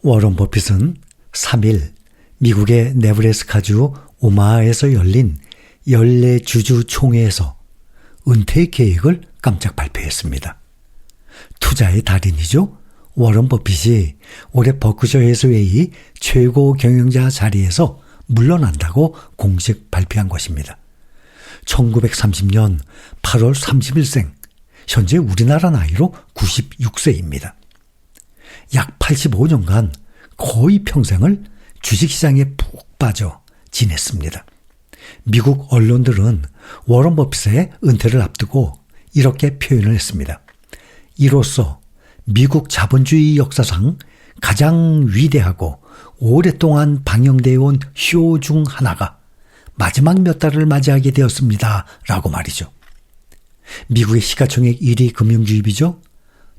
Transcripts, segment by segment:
워런 버핏은 3일 미국의 네브래스카주 오마하에서 열린 연례주주 총회에서 은퇴 계획을 깜짝 발표했습니다. 투자의 달인이죠. 워런 버핏이 올해 버크셔 해스웨이 최고 경영자 자리에서 물러난다고 공식 발표한 것입니다. 1930년 8월 30일생, 현재 우리나라 나이로 96세입니다. 약 85년간 거의 평생을 주식시장에 푹 빠져 지냈습니다. 미국 언론들은 워런 버핏의 은퇴를 앞두고 이렇게 표현을 했습니다. 이로써 미국 자본주의 역사상 가장 위대하고 오랫동안 방영되어 온 쇼 중 하나가 마지막 몇 달을 맞이하게 되었습니다. 라고 말이죠. 미국의 시가총액 1위 금융주입이죠.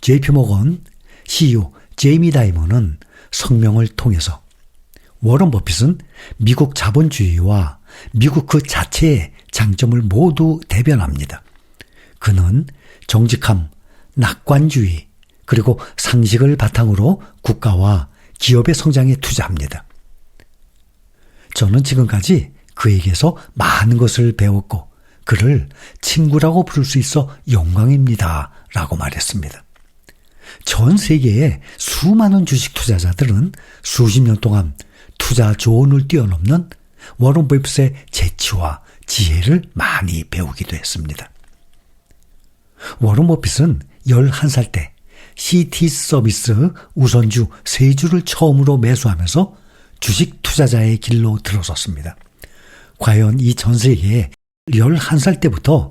JP모건 CEO 제이미 다이먼은 성명을 통해서 워런 버핏은 미국 자본주의와 미국 그 자체의 장점을 모두 대변합니다. 그는 정직함, 낙관주의, 그리고 상식을 바탕으로 국가와 기업의 성장에 투자합니다. 저는 지금까지 그에게서 많은 것을 배웠고 그를 친구라고 부를 수 있어 영광입니다. 라고 말했습니다. 전 세계의 수많은 주식 투자자들은 수십 년 동안 투자 조언을 뛰어넘는 워런 버핏의 재치와 지혜를 많이 배우기도 했습니다. 워런 버핏은 11살 때 CT 서비스 우선주 3주를 처음으로 매수하면서 주식 투자자의 길로 들어섰습니다. 과연 이 전 세계에 11살 때부터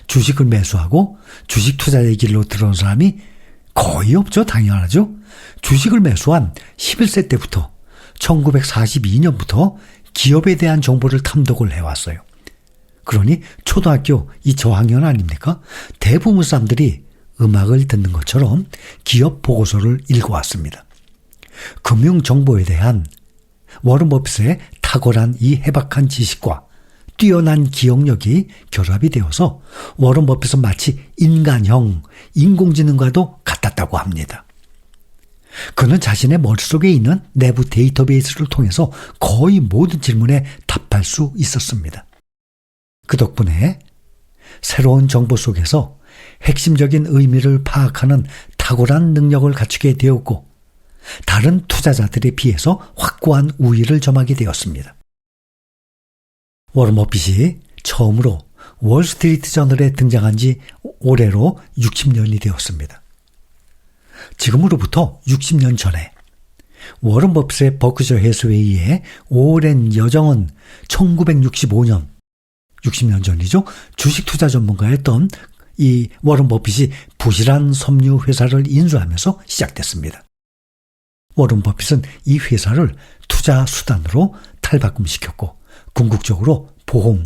주식을 매수하고 주식 투자의 길로 들어온 사람이 거의 없죠. 당연하죠. 주식을 매수한 11세 때부터 1942년부터 기업에 대한 정보를 탐독을 해왔어요. 그러니 초등학교 이 저학년 아닙니까? 대부분 사람들이 음악을 듣는 것처럼 기업 보고서를 읽어왔습니다. 금융정보에 대한 워런 버핏의 탁월한 이 해박한 지식과 뛰어난 기억력이 결합이 되어서 워런 버핏은 마치 인간형 인공지능과도 같았다고 합니다. 그는 자신의 머릿속에 있는 내부 데이터베이스를 통해서 거의 모든 질문에 답할 수 있었습니다. 그 덕분에 새로운 정보 속에서 핵심적인 의미를 파악하는 탁월한 능력을 갖추게 되었고 다른 투자자들에 비해서 확고한 우위를 점하게 되었습니다. 워런 버핏이 처음으로 월스트리트 저널에 등장한 지 올해로 60년이 되었습니다. 지금으로부터 60년 전에 워런 버핏의 버크셔 해스웨이의 오랜 여정은 1965년, 60년 전이죠. 주식 투자 전문가였던 이 워런 버핏이 부실한 섬유 회사를 인수하면서 시작됐습니다. 워런 버핏은 이 회사를 투자 수단으로 탈바꿈시켰고 궁극적으로 보험,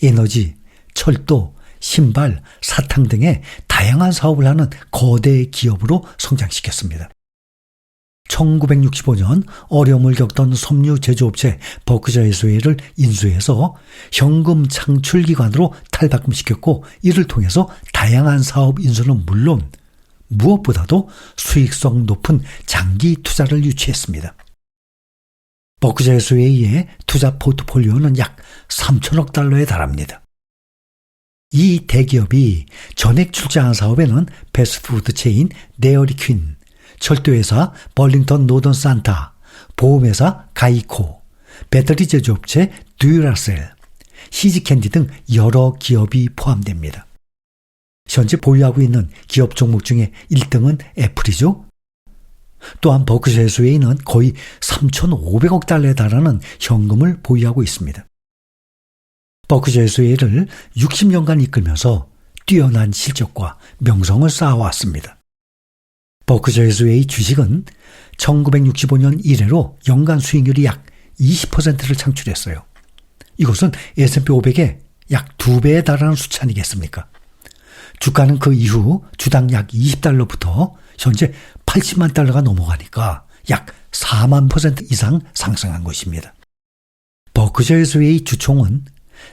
에너지, 철도, 신발, 사탕 등의 다양한 사업을 하는 거대 기업으로 성장시켰습니다. 1965년 어려움을 겪던 섬유 제조업체 버크셔 해스웨이를 인수해서 현금 창출기관으로 탈바꿈시켰고 이를 통해서 다양한 사업 인수는 물론 무엇보다도 수익성 높은 장기 투자를 유치했습니다. 버크셔 해스웨이의 투자 포트폴리오는 약 3천억 달러에 달합니다. 이 대기업이 전액 출자한 사업에는 패스트푸드 체인 데어리 퀸, 철도회사 벌링턴 노던 산타, 보험회사 가이코, 배터리 제조업체 듀라셀, 시즈캔디 등 여러 기업이 포함됩니다. 현재 보유하고 있는 기업 종목 중에 1등은 애플이죠. 또한 버크셔 해스웨이는 거의 3,500억 달러에 달하는 현금을 보유하고 있습니다. 버크셔 해스웨이를 60년간 이끌면서 뛰어난 실적과 명성을 쌓아왔습니다. 버크셔 해스웨이 주식은 1965년 이래로 연간 수익률이 약 20%를 창출했어요. 이것은 S&P 500의 약 2배에 달하는 수치 아니겠습니까? 주가는 그 이후 주당 약 20달러부터 현재 80만 달러가 넘어가니까 약 4만 % 이상 상승한 것입니다. 버크셔 해스웨이 주총은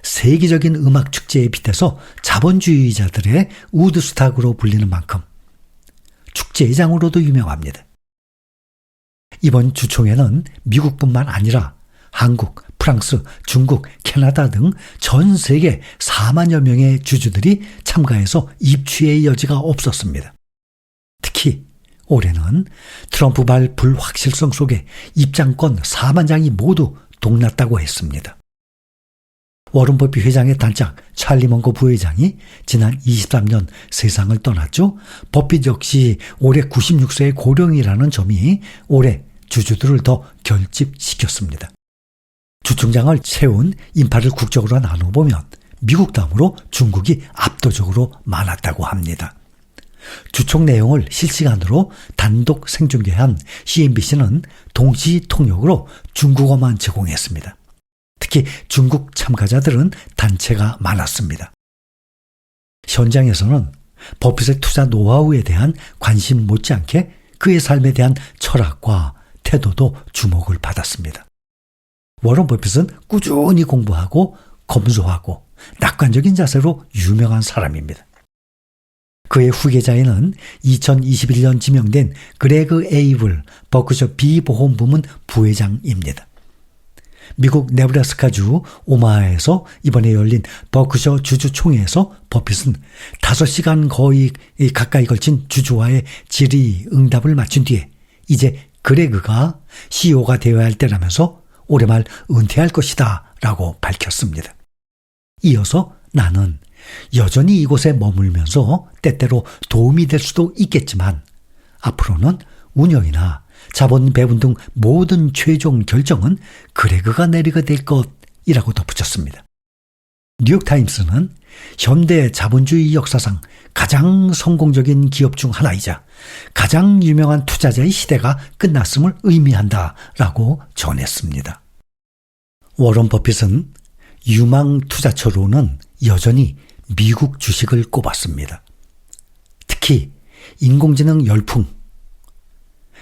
세계적인 음악 축제에 빗대서 자본주의자들의 우드스탁으로 불리는 만큼 축제장으로도 유명합니다. 이번 주총에는 미국뿐만 아니라 한국, 프랑스, 중국, 캐나다 등 전 세계 4만여 명의 주주들이 참가해서 입추의 여지가 없었습니다. 특히 올해는 트럼프발 불확실성 속에 입장권 4만 장이 모두 동났다고 했습니다. 워런 버핏 회장의 단짝 찰리 먼거 부회장이 지난 23년 세상을 떠났죠. 버핏 역시 올해 96세의 고령이라는 점이 올해 주주들을 더 결집시켰습니다. 주총장을 채운 인파를 국적으로 나눠보면 미국 다음으로 중국이 압도적으로 많았다고 합니다. 주총 내용을 실시간으로 단독 생중계한 CNBC는 동시 통역으로 중국어만 제공했습니다. 특히 중국 참가자들은 단체가 많았습니다. 현장에서는 버핏의 투자 노하우에 대한 관심 못지않게 그의 삶에 대한 철학과 태도도 주목을 받았습니다. 워런 버핏은 꾸준히 공부하고 검소하고 낙관적인 자세로 유명한 사람입니다. 그의 후계자에는 2021년 지명된 그레그 에이블 버크셔 비보험부문 부회장입니다. 미국 네브라스카주 오마하에서 이번에 열린 버크셔 주주총회에서 버핏은 5시간 거의 가까이 걸친 주주와의 질의응답을 마친 뒤에 이제 그레그가 CEO가 되어야 할 때라면서 올해 말 은퇴할 것이다 라고 밝혔습니다. 이어서 나는 여전히 이곳에 머물면서 때때로 도움이 될 수도 있겠지만 앞으로는 운영이나 자본 배분 등 모든 최종 결정은 그레그가 내리게 될 것이라고 덧붙였습니다. 뉴욕타임스는 현대 자본주의 역사상 가장 성공적인 기업 중 하나이자 가장 유명한 투자자의 시대가 끝났음을 의미한다라고 전했습니다. 워런 버핏은 유망 투자처로는 여전히 미국 주식을 꼽았습니다. 특히 인공지능 열풍,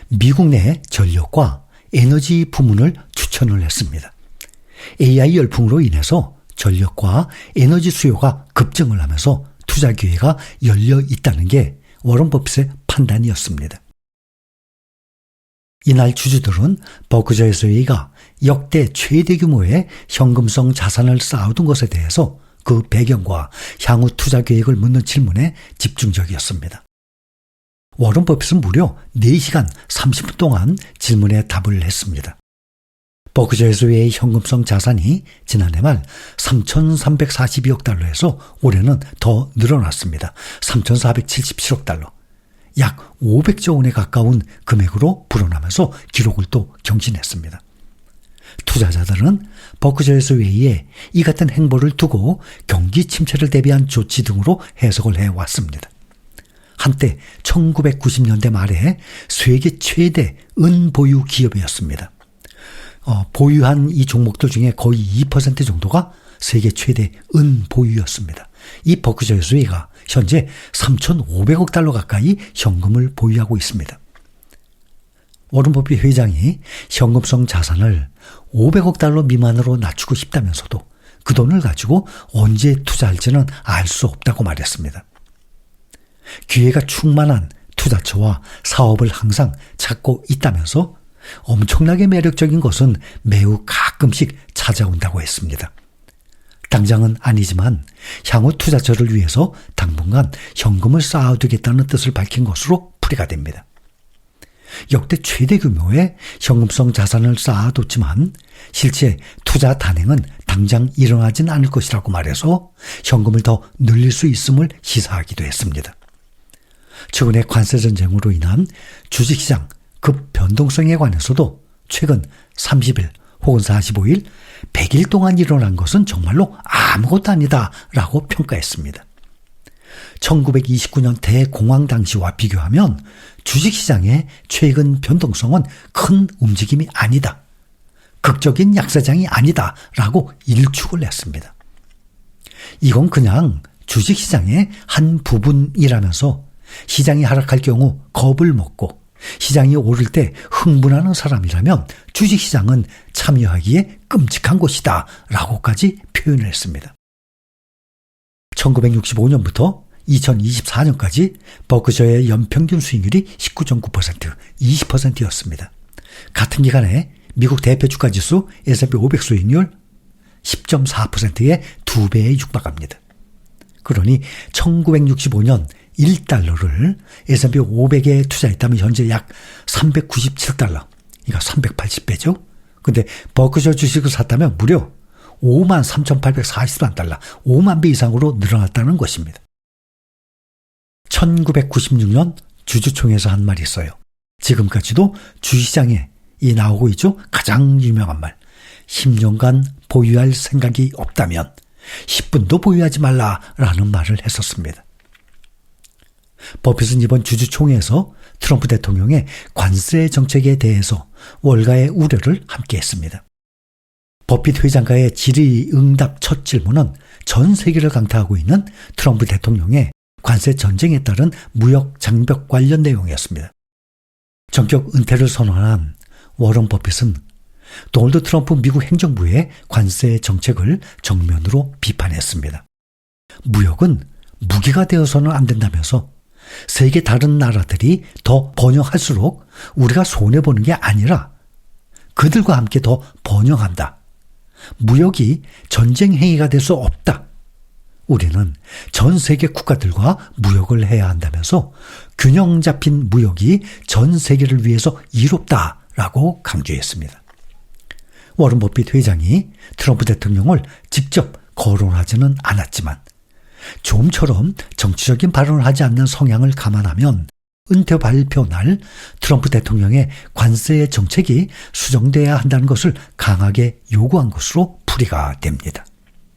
미국 내 전력과 에너지 부문을 추천을 했습니다. AI 열풍으로 인해서 전력과 에너지 수요가 급증을 하면서 투자 기회가 열려 있다는 게 워런 버핏의 판단이었습니다. 이날 주주들은 버크셔 해서웨이가 역대 최대 규모의 현금성 자산을 쌓아둔 것에 대해서 그 배경과 향후 투자 계획을 묻는 질문에 집중적이었습니다. 워런 버핏은 무려 4시간 30분 동안 질문에 답을 했습니다. 버크셔 해서웨이의 현금성 자산이 지난해 말 3,342억 달러에서 올해는 더 늘어났습니다. 3,477억 달러. 약 500조 원에 가까운 금액으로 불어나면서 기록을 또 경신했습니다. 투자자들은 버크셔 해서웨이의 이 같은 행보를 두고 경기 침체를 대비한 조치 등으로 해석을 해왔습니다. 한때 1990년대 말에 세계 최대 은보유 기업이었습니다. 보유한 이 종목들 중에 거의 2% 정도가 세계 최대 은보유였습니다. 이 버크셔 해서웨이가 현재 3,500억 달러 가까이 현금을 보유하고 있습니다. 워런 버핏 회장이 현금성 자산을 500억 달러 미만으로 낮추고 싶다면서도 그 돈을 가지고 언제 투자할지는 알 수 없다고 말했습니다. 기회가 충만한 투자처와 사업을 항상 찾고 있다면서 엄청나게 매력적인 것은 매우 가끔씩 찾아온다고 했습니다. 당장은 아니지만 향후 투자처를 위해서 당분간 현금을 쌓아두겠다는 뜻을 밝힌 것으로 풀이가 됩니다. 역대 최대 규모의 현금성 자산을 쌓아뒀지만 실제 투자 단행은 당장 일어나진 않을 것이라고 말해서 현금을 더 늘릴 수 있음을 시사하기도 했습니다. 최근의 관세 전쟁으로 인한 주식시장 급변동성에 관해서도 최근 30일 혹은 45일, 100일 동안 일어난 것은 정말로 아무것도 아니다라고 평가했습니다. 1929년 대공황 당시와 비교하면 주식시장의 최근 변동성은 큰 움직임이 아니다. 극적인 약세장이 아니다라고 일축을 했습니다. 이건 그냥 주식시장의 한 부분이라면서 시장이 하락할 경우 겁을 먹고 시장이 오를 때 흥분하는 사람이라면 주식시장은 참여하기에 끔찍한 곳이다 라고까지 표현을 했습니다. 1965년부터 2024년까지 버크셔의 연평균 수익률이 19.9%, 20%였습니다. 같은 기간에 미국 대표 주가지수 S&P 500 수익률 10.4%의 2배에 육박합니다. 그러니 1965년 1달러를 S&P 500에 투자했다면 현재 약 397달러, 그러니까 380배죠. 근데 버크셔 주식을 샀다면 무려 53,843달러, 5만 배 이상으로 늘어났다는 것입니다. 1996년 주주총회에서 한 말이 있어요. 지금까지도 주시장에 이 나오고 있죠. 가장 유명한 말. 10년간 보유할 생각이 없다면 10분도 보유하지 말라라는 말을 했었습니다. 버핏은 이번 주주총회에서 트럼프 대통령의 관세 정책에 대해서 월가의 우려를 함께 했습니다. 버핏 회장과의 질의응답 첫 질문은 전 세계를 강타하고 있는 트럼프 대통령의 관세 전쟁에 따른 무역 장벽 관련 내용이었습니다. 전격 은퇴를 선언한 워런 버핏은 도널드 트럼프 미국 행정부의 관세 정책을 정면으로 비판했습니다. 무역은 무기가 되어서는 안 된다면서 세계 다른 나라들이 더 번영할수록 우리가 손해보는 게 아니라 그들과 함께 더 번영한다. 무역이 전쟁 행위가 될 수 없다. 우리는 전 세계 국가들과 무역을 해야 한다면서 균형 잡힌 무역이 전 세계를 위해서 이롭다라고 강조했습니다. 워런 버핏 회장이 트럼프 대통령을 직접 거론하지는 않았지만 좀처럼 정치적인 발언을 하지 않는 성향을 감안하면 은퇴 발표 날 트럼프 대통령의 관세 정책이 수정돼야 한다는 것을 강하게 요구한 것으로 풀이가 됩니다.